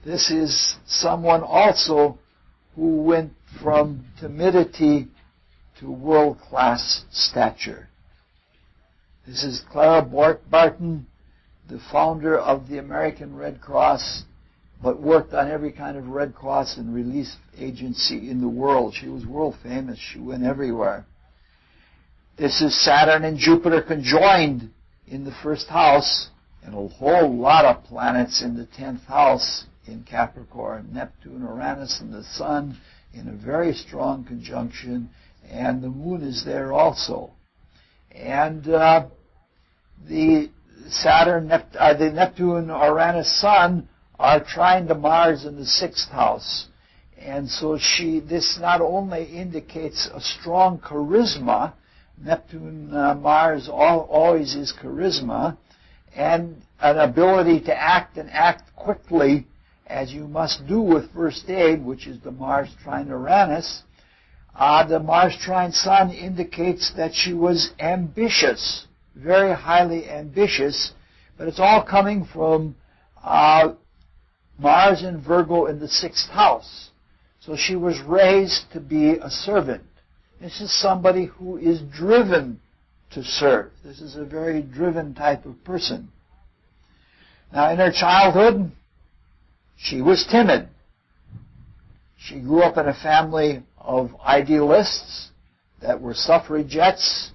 This is someone also who went from timidity to world-class stature. This is Clara Barton, the founder of the American Red Cross, but worked on every kind of Red Cross and relief agency in the world. She was world famous. She went everywhere. This is Saturn and Jupiter conjoined in the first house, and a whole lot of planets in the 10th house in Capricorn, Neptune, Uranus, and the Sun in a very strong conjunction, and the Moon is there also. And the Neptune, Uranus, Sun are trine to Mars in the 6th house. And so this not only indicates a strong charisma, Neptune, Mars always is charisma, and an ability to act and act quickly, as you must do with first aid, which is the Mars trine Uranus. The Mars trine Sun indicates that she was ambitious, very highly ambitious, but it's all coming from Mars in Virgo in the 6th house. So she was raised to be a servant. This is somebody who is driven to serve. This is a very driven type of person. Now, in her childhood, she was timid. She grew up in a family of idealists that were suffragettes,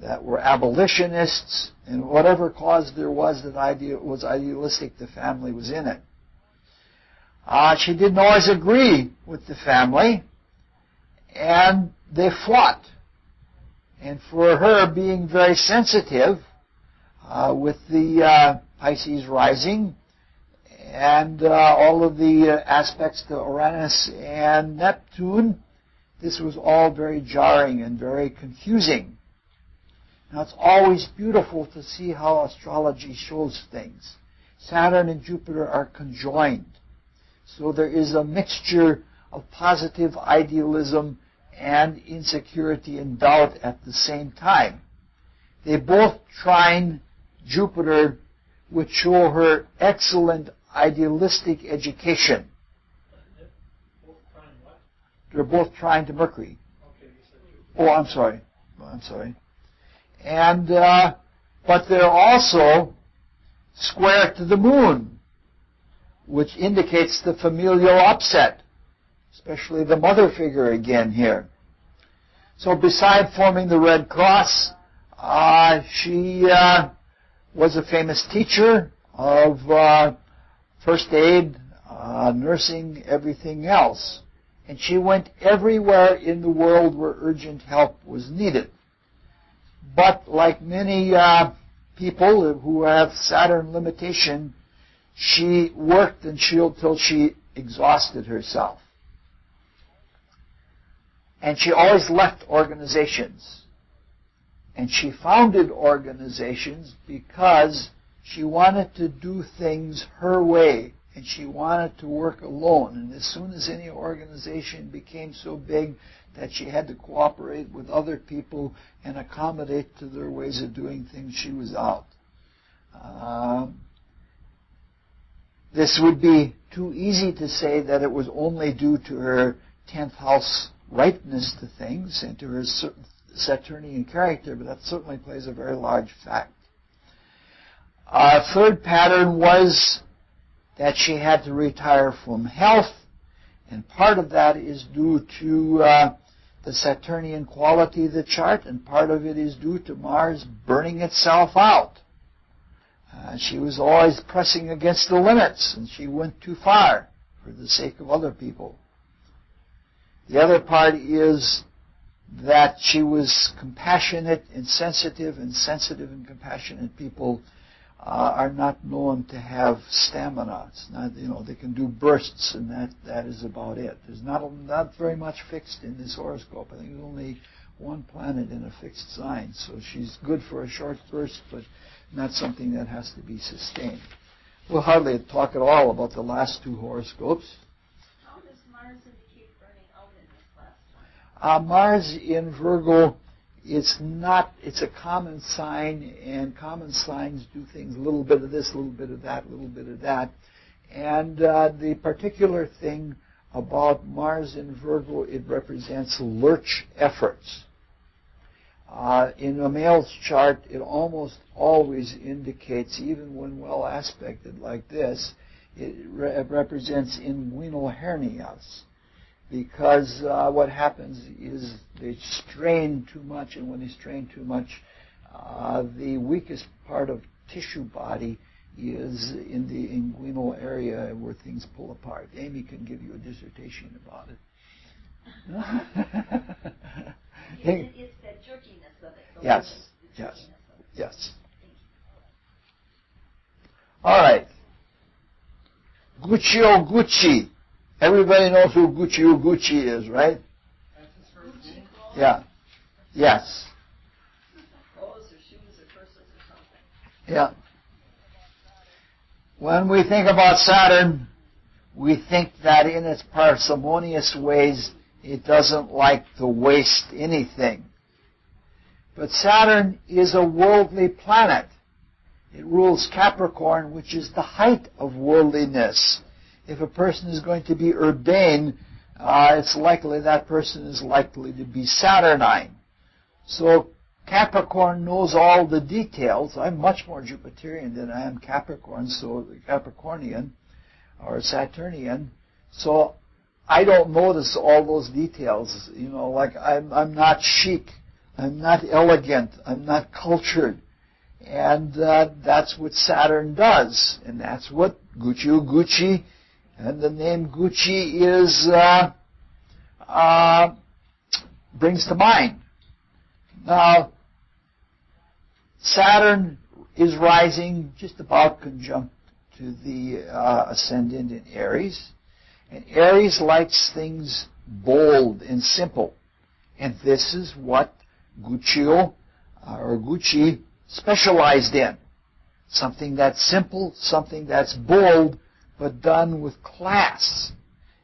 that were abolitionists, and whatever cause there was that was idealistic, the family was in it. She didn't always agree with the family, and they fought. And for her, being very sensitive with the Pisces rising and all of the aspects to Uranus and Neptune, this was all very jarring and very confusing. Now, it's always beautiful to see how astrology shows things. Saturn and Jupiter are conjoined. So there is a mixture of positive idealism and insecurity and doubt at the same time. They both trine Jupiter, which show her excellent idealistic education. They're both trine to Mercury. I'm sorry. And but they're also square to the Moon, which indicates the familial upset, especially the mother figure again here. So beside forming the Red Cross, she was a famous teacher of first aid, nursing, everything else. And she went everywhere in the world where urgent help was needed. But like many people who have Saturn limitation, she worked until she exhausted herself. And she always left organizations. And she founded organizations because she wanted to do things her way, and she wanted to work alone. And as soon as any organization became so big that she had to cooperate with other people and accommodate to their ways of doing things, she was out. This would be too easy to say that it was only due to her 10th house ripeness to things and to her Saturnian character, but that certainly plays a very large fact. Third pattern was that she had to retire from health, and part of that is due to the Saturnian quality of the chart, and part of it is due to Mars burning itself out. She was always pressing against the limits, and she went too far for the sake of other people. The other part is that she was compassionate and sensitive and compassionate people are not known to have stamina. It's not, they can do bursts, and that is about it. There's not very much fixed in this horoscope. I think there's only one planet in a fixed sign, so she's good for a short burst, but not something that has to be sustained. We'll hardly talk at all about the last two horoscopes. How does Mars indicate burning out in this last one? Mars in Virgo, it's a common sign, and common signs do things, a little bit of this, a little bit of that, a little bit of that. And the particular thing about Mars in Virgo, it represents lurch efforts. In a male's chart, it almost always indicates, even when well aspected like this, it represents inguinal hernias. Because what happens is they strain too much, and when they strain too much, the weakest part of tissue body is in the inguinal area where things pull apart. Amy can give you a dissertation about it. It's that jerkiness of it. Yes. All right. Guccio Gucci. Everybody knows who Guccio Gucci is, right? That's his first name? Yeah. Yes. Clothes or shoes or purses or something. Yeah. When we think about Saturn, we think that in its parsimonious ways, it doesn't like to waste anything. But Saturn is a worldly planet. It rules Capricorn, which is the height of worldliness. If a person is going to be urbane, it's likely that person is likely to be Saturnine. So Capricorn knows all the details. I'm much more Jupiterian than I am Capricorn, so Capricornian or Saturnian. So I don't notice all those details. Like I'm not chic, I'm not elegant, I'm not cultured. And that's what Saturn does. And that's what Guccio Gucci, and the name Gucci is brings to mind. Now, Saturn is rising just about conjunct to the ascendant in Aries. And Aries likes things bold and simple. And this is what Guccio or Gucci specialized in. Something that's simple, something that's bold, but done with class.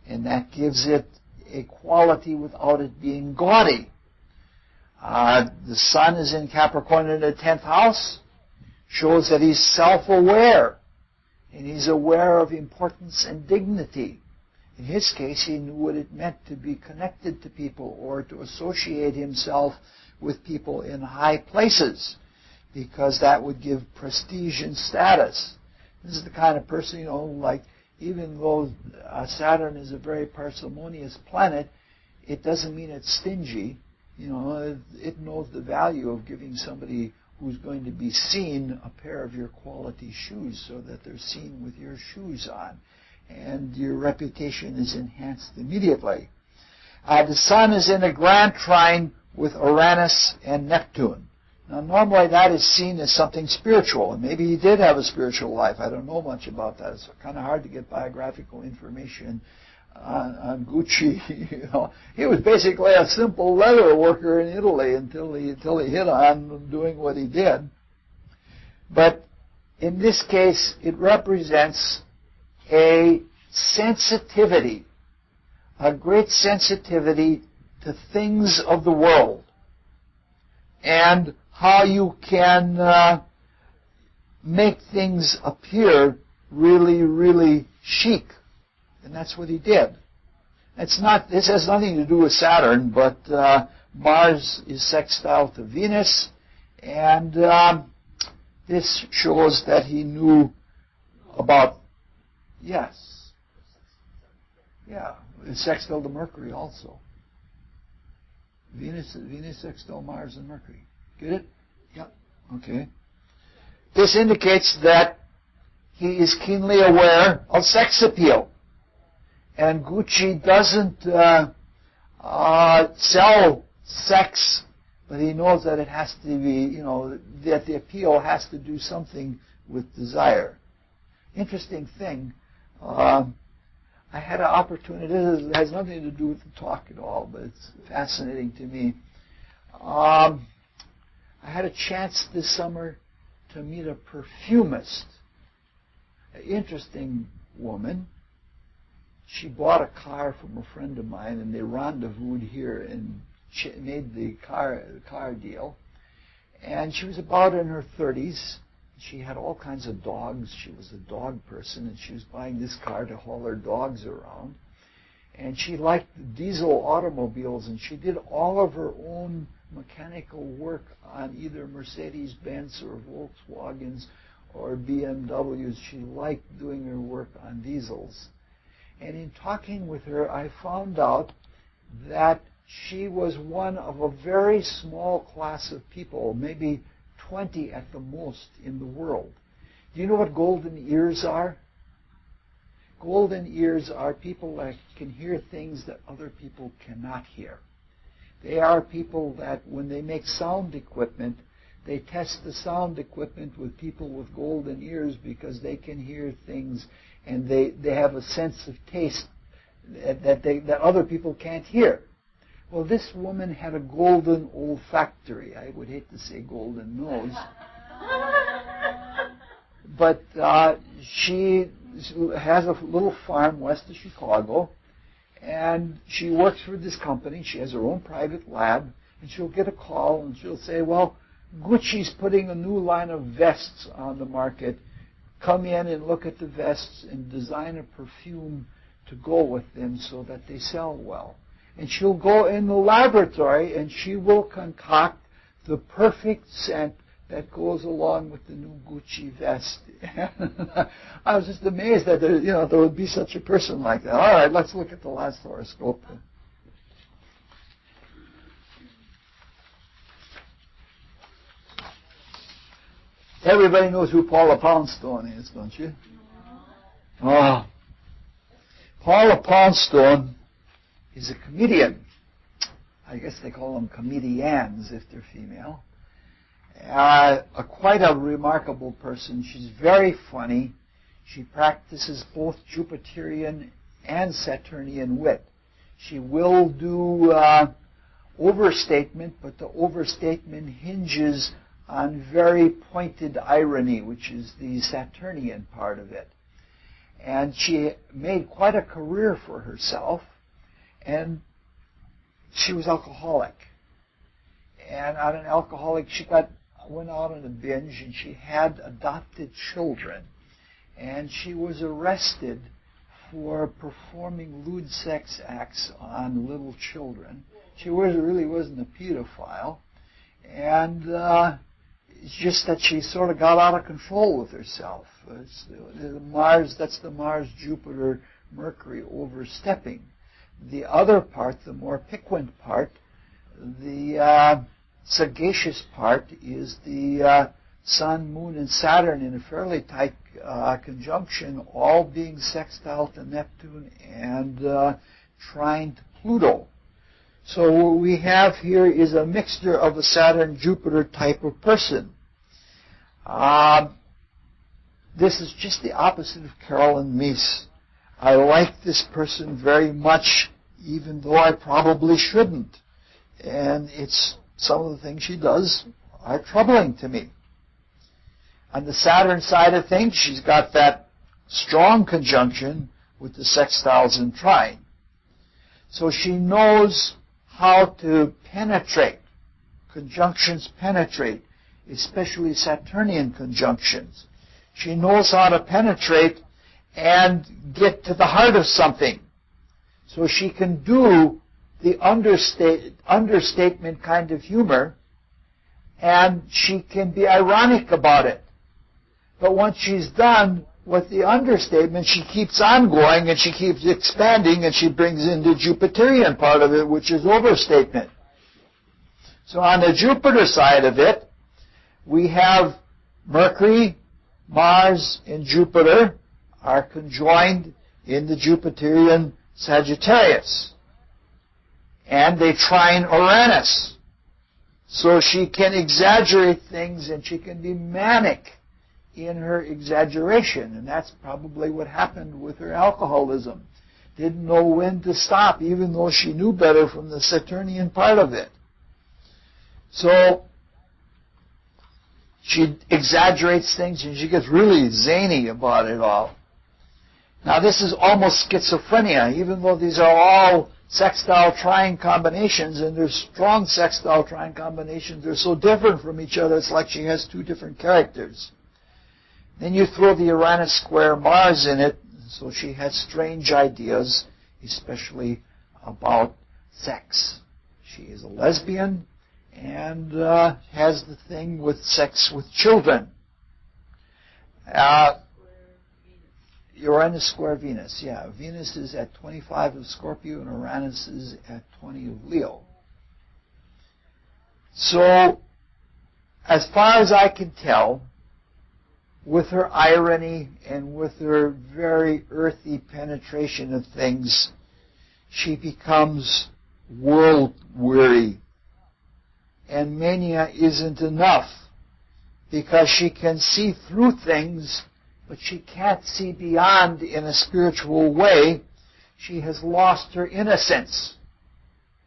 And that gives it a quality without it being gaudy. The sun is in Capricorn in the 10th house, shows that he's self-aware, and he's aware of importance and dignity. In his case, he knew what it meant to be connected to people or to associate himself with people in high places, because that would give prestige and status. This is the kind of person, like, even though Saturn is a very parsimonious planet, it doesn't mean it's stingy. It knows the value of giving somebody who's going to be seen a pair of your quality shoes so that they're seen with your shoes on. And your reputation is enhanced immediately. The sun is in a grand trine with Uranus and Neptune. Now, normally that is seen as something spiritual, and maybe he did have a spiritual life. I don't know much about that. It's kind of hard to get biographical information on Gucci. He was basically a simple leather worker in Italy until he hit on doing what he did. But in this case, it represents a sensitivity, a great sensitivity to things of the world, and how you can make things appear really, really chic. And that's what he did. This has nothing to do with Saturn, but Mars is sextile to Venus, and this shows that he knew about, Yes. Yeah. It's sextile to Mercury also. Venus sextile Mars and Mercury. Get it? Yep. Okay. This indicates that he is keenly aware of sex appeal. And Gucci doesn't sell sex, but he knows that it has to be, that the appeal has to do something with desire. Interesting thing, I had an opportunity, it has nothing to do with the talk at all, but it's fascinating to me. I had a chance this summer to meet a perfumist, an interesting woman. She bought a car from a friend of mine, and they rendezvoused here and made the car deal. And she was about in her 30s. She had all kinds of dogs. She was a dog person, and she was buying this car to haul her dogs around. And she liked diesel automobiles, and she did all of her own mechanical work on either Mercedes-Benz or Volkswagens or BMWs. She liked doing her work on diesels. And in talking with her, I found out that she was one of a very small class of people, maybe 20 at the most in the world. Do you know what golden ears are? Golden ears are people that can hear things that other people cannot hear. They are people that when they make sound equipment, they test the sound equipment with people with golden ears because they can hear things and they have a sense of taste that other people can't hear. Well, this woman had a golden olfactory. I would hate to say golden nose. But she has a little farm west of Chicago, and she works for this company. She has her own private lab, and she'll get a call, and she'll say, well, Gucci's putting a new line of vests on the market. Come in and look at the vests and design a perfume to go with them so that they sell well. And she'll go in the laboratory and she will concoct the perfect scent that goes along with the new Gucci vest. I was just amazed that there would be such a person like that. All right, let's look at the last horoscope. Everybody knows who Paula Poundstone is, don't you? Oh. Paula Poundstone is a comedian. I guess they call them comedians if they're female. Quite a remarkable person. She's very funny. She practices both Jupiterian and Saturnian wit. She will do overstatement, but the overstatement hinges on very pointed irony, which is the Saturnian part of it. And she made quite a career for herself, and she was alcoholic. And on an alcoholic, she went out on a binge, and she had adopted children. And she was arrested for performing lewd sex acts on little children. She really wasn't a pedophile. And it's just that she sort of got out of control with herself. That's the Mars-Jupiter-Mercury overstepping. The other part, the more piquant part, the sagacious part, is the Sun, Moon, and Saturn in a fairly tight conjunction, all being sextile to Neptune and trine to Pluto. So what we have here is a mixture of a Saturn-Jupiter type of person. This is just the opposite of Carolyn Meese. I like this person very much, even though I probably shouldn't. And some of the things she does are troubling to me. On the Saturn side of things, she's got that strong conjunction with the sextiles and trine. So she knows how to penetrate. Conjunctions penetrate, especially Saturnian conjunctions. She knows how to penetrate and get to the heart of something. So she can do the understatement kind of humor, and she can be ironic about it. But once she's done, with the understatement, she keeps on going and she keeps expanding, and she brings in the Jupiterian part of it, which is overstatement. So on the Jupiter side of it, we have Mercury, Mars, and Jupiter are conjoined in the Jupiterian Sagittarius. And they trine Uranus. So she can exaggerate things and she can be manic in her exaggeration. And that's probably what happened with her alcoholism. Didn't know when to stop, even though she knew better from the Saturnian part of it. So she exaggerates things and she gets really zany about it all. Now this is almost schizophrenia, even though these are all sextile trine combinations, and they're strong sextile trine combinations. They're so different from each other, it's like she has two different characters. Then you throw the Uranus square Mars in it, so she has strange ideas, especially about sex. She is a lesbian and has the thing with sex with children. Uranus square Venus, yeah. Venus is at 25 of Scorpio and Uranus is at 20 of Leo. So, as far as I can tell, with her irony and with her very earthy penetration of things, she becomes world-weary. And mania isn't enough, because she can see through things, but she can't see beyond in a spiritual way. She has lost her innocence.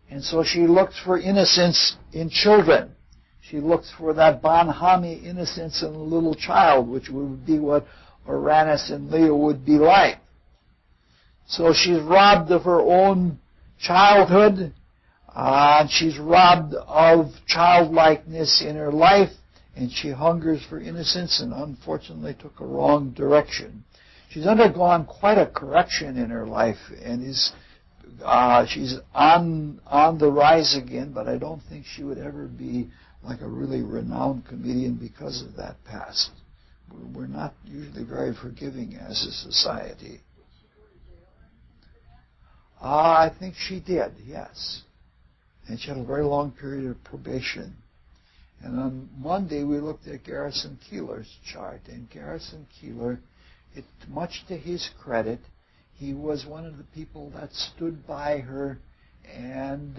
And so she looks for innocence in children. She looks for that Bonhami innocence in a little child, which would be what Uranus and Leo would be like. So she's robbed of her own childhood. She's robbed of childlikeness in her life. And she hungers for innocence and unfortunately took a wrong direction. She's undergone quite a correction in her life and she's on the rise again, but I don't think she would ever be like a really renowned comedian because of that past. We're not usually very forgiving as a society. I think she did, yes. And she had a very long period of probation. And on Monday, we looked at Garrison Keillor's chart. And Garrison Keillor, much to his credit, he was one of the people that stood by her and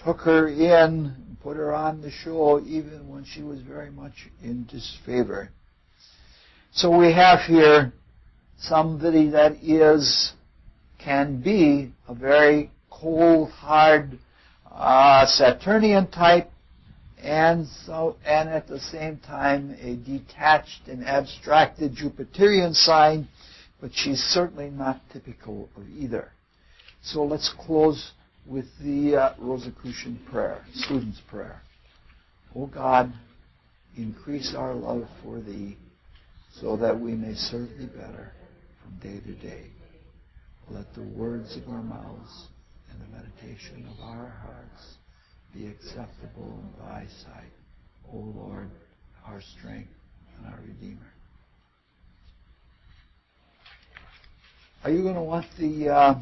took her in, put her on the show, even when she was very much in disfavor. So we have here somebody that can be a very cold, hard Saturnian type, and at the same time a detached and abstracted Jupiterian sign, but she's certainly not typical of either. So let's close with the Rosicrucian prayer, student's prayer. O God, increase our love for Thee, so that we may serve Thee better from day to day. Let the words of our mouths and the meditation of our hearts be acceptable in Thy sight, O Lord, our strength and our Redeemer. Are you going to want the